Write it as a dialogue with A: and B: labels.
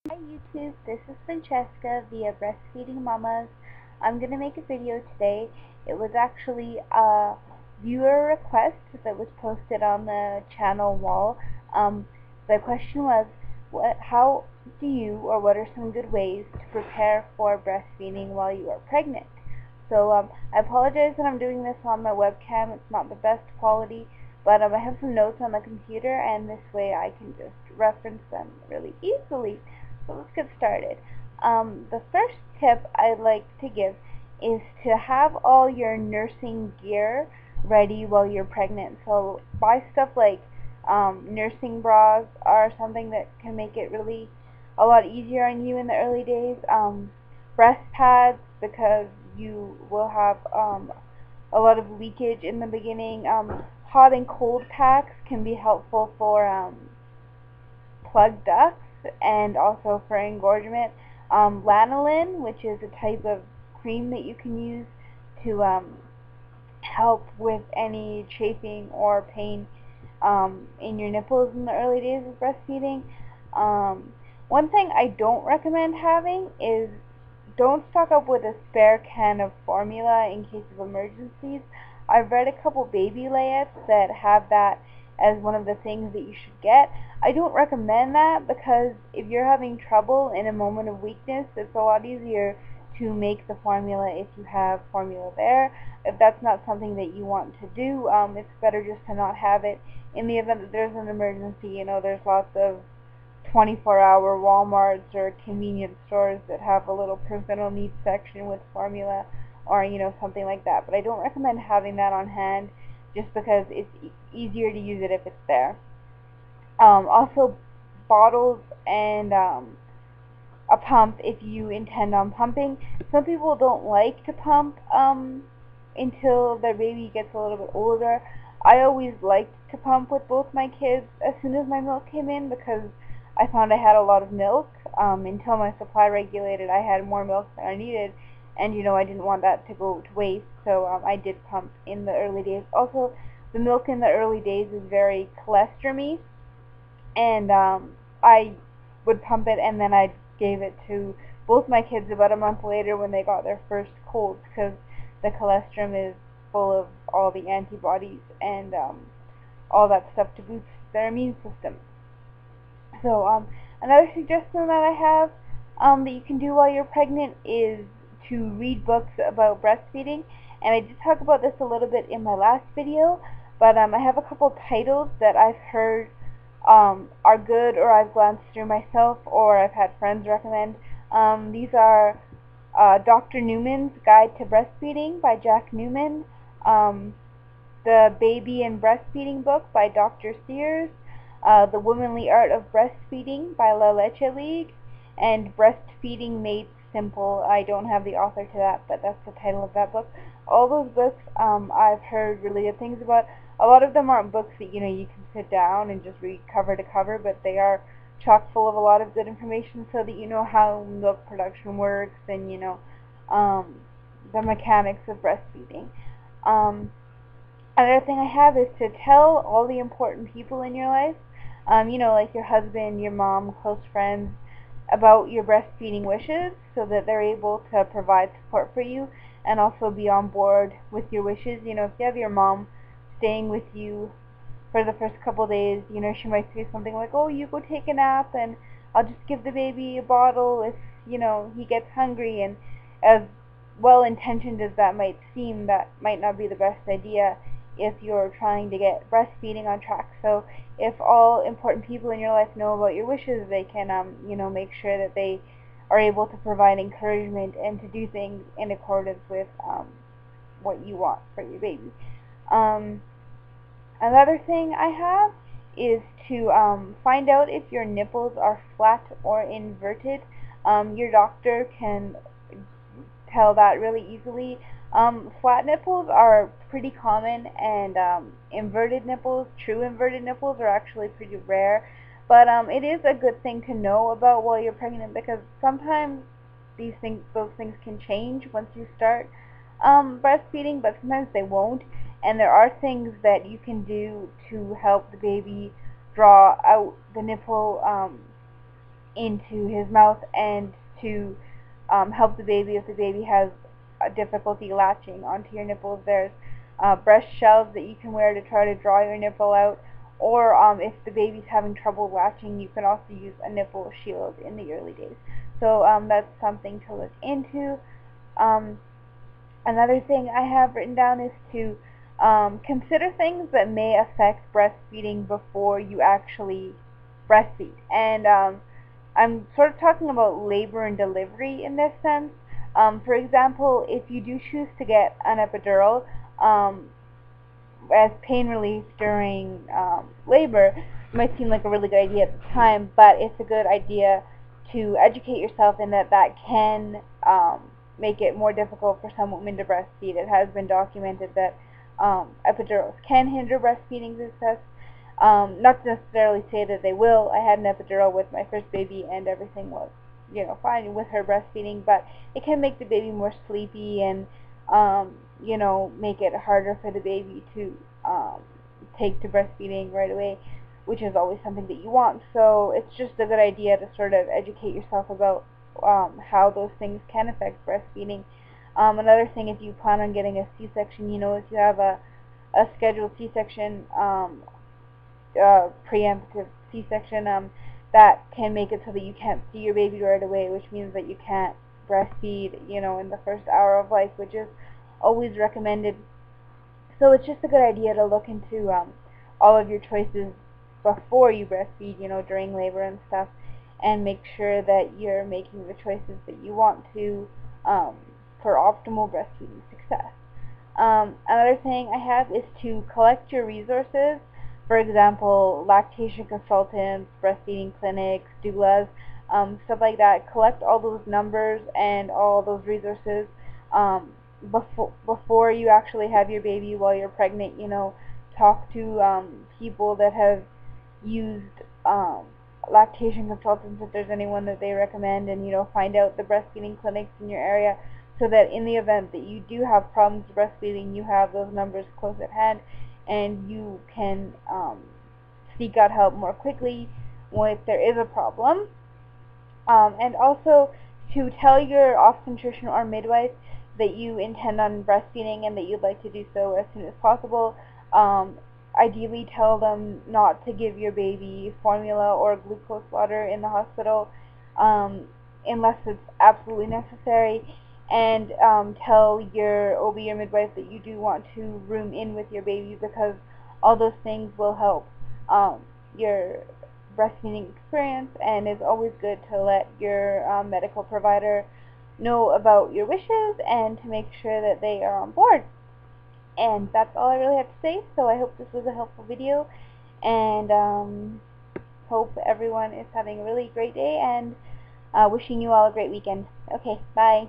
A: Hi YouTube, this is Francesca via Breastfeeding Mamas. I'm going to make a video today. It was actually a viewer request that was posted on the channel wall. The question was, how do you, or what are some good ways to prepare for breastfeeding while you are pregnant? So I apologize that I'm doing this on my webcam. It's not the best quality, but I have some notes on the computer, and this way I can just reference them really easily. So let's get started. The first tip I'd like to give is to have all your nursing gear ready while you're pregnant. So buy stuff like nursing bras are something that can make it really a lot easier on you in the early days. Breast pads, because you will have a lot of leakage in the beginning. Hot and cold packs can be helpful for plugged ducts and also for engorgement. Lanolin, which is a type of cream that you can use to help with any chafing or pain in your nipples in the early days of breastfeeding. One thing I don't recommend having is don't stock up with a spare can of formula in case of emergencies. I've read a couple baby layouts that have that as one of the things that you should get. I don't recommend that because if you're having trouble in a moment of weakness, it's a lot easier to make the formula if you have formula there. If that's not something that you want to do, it's better just to not have it. In the event that there's an emergency, there's lots of 24-hour Walmarts or convenience stores that have a little personal needs section with formula or something like that. But I don't recommend having that on hand just because it's easier to use it if it's there. Also, bottles and a pump if you intend on pumping. Some people don't like to pump until their baby gets a little bit older. I always liked to pump with both my kids as soon as my milk came in because I found I had a lot of milk. Until my supply regulated, I had more milk than I needed, and I didn't want that to go to waste, so I did pump in the early days. Also, the milk in the early days is very colostrum-y, and I would pump it, and then I gave it to both my kids about a month later when they got their first colds, because the colostrum is full of all the antibodies and all that stuff to boost their immune system. So another suggestion that I have that you can do while you're pregnant is to read books about breastfeeding, and I did talk about this a little bit in my last video, but I have a couple titles that I've heard are good, or I've glanced through myself, or I've had friends recommend. These are Dr. Newman's Guide to Breastfeeding by Jack Newman, the Baby and Breastfeeding book by Dr. Sears, The Womanly Art of Breastfeeding by La Leche League, and Breastfeeding Made Simple. I don't have the author to that, but that's the title of that book. All those books I've heard really good things about. A lot of them aren't books that you can sit down and just read cover to cover, but they are chock full of a lot of good information so that you know how milk production works and the mechanics of breastfeeding. Another thing I have is to tell all the important people in your life, like your husband, your mom, close friends, about your breastfeeding wishes so that they're able to provide support for you and also be on board with your wishes. If you have your mom staying with you for the first couple days, she might say something like, oh, you go take a nap and I'll just give the baby a bottle if, he gets hungry. And as well-intentioned as that might seem, that might not be the best idea if you're trying to get breastfeeding on track. So if all important people in your life know about your wishes, they can, make sure that they are able to provide encouragement and to do things in accordance with what you want for your baby. Another thing I have is to find out if your nipples are flat or inverted. Your doctor can tell that really easily. Flat nipples are pretty common, and inverted nipples, true inverted nipples, are actually pretty rare. But it is a good thing to know about while you're pregnant, because sometimes those things can change once you start breastfeeding, but sometimes they won't. And there are things that you can do to help the baby draw out the nipple into his mouth and to help the baby if the baby has a difficulty latching onto your nipples. There's breast shells that you can wear to try to draw your nipple out, or if the baby's having trouble latching, you can also use a nipple shield in the early days. So that's something to look into. Um, Another thing I have written down is to consider things that may affect breastfeeding before you actually breastfeed. And I'm sort of talking about labor and delivery in this sense. For example, if you do choose to get an epidural as pain relief during labor, it might seem like a really good idea at the time, but it's a good idea to educate yourself in that can make it more difficult for some women to breastfeed. It has been documented that epidurals can hinder breastfeeding success. Not to necessarily say that they will. I had an epidural with my first baby and everything was, fine with her breastfeeding, but it can make the baby more sleepy and, make it harder for the baby to take to breastfeeding right away, which is always something that you want. So it's just a good idea to sort of educate yourself about how those things can affect breastfeeding. Another thing, if you plan on getting a C-section, if you have a scheduled C-section, preemptive C-section, that can make it so that you can't see your baby right away, which means that you can't breastfeed, in the first hour of life, which is always recommended. So it's just a good idea to look into all of your choices before you breastfeed, during labor and stuff, and make sure that you're making the choices that you want to for optimal breastfeeding success. Another thing I have is to collect your resources. For example, lactation consultants, breastfeeding clinics, doulas, stuff like that. Collect all those numbers and all those resources before you actually have your baby while you're pregnant. Talk to people that have used lactation consultants if there's anyone that they recommend, and find out the breastfeeding clinics in your area, so that in the event that you do have problems breastfeeding, you have those numbers close at hand and you can seek out help more quickly if there is a problem. And also to tell your obstetrician or midwife that you intend on breastfeeding and that you'd like to do so as soon as possible. Ideally tell them not to give your baby formula or glucose water in the hospital unless it's absolutely necessary, and tell your OB or midwife that you do want to room in with your baby, because all those things will help your breastfeeding experience, and it's always good to let your medical provider know about your wishes and to make sure that they are on board. And that's all I really have to say, so I hope this was a helpful video, and hope everyone is having a really great day, and wishing you all a great weekend. Okay, bye.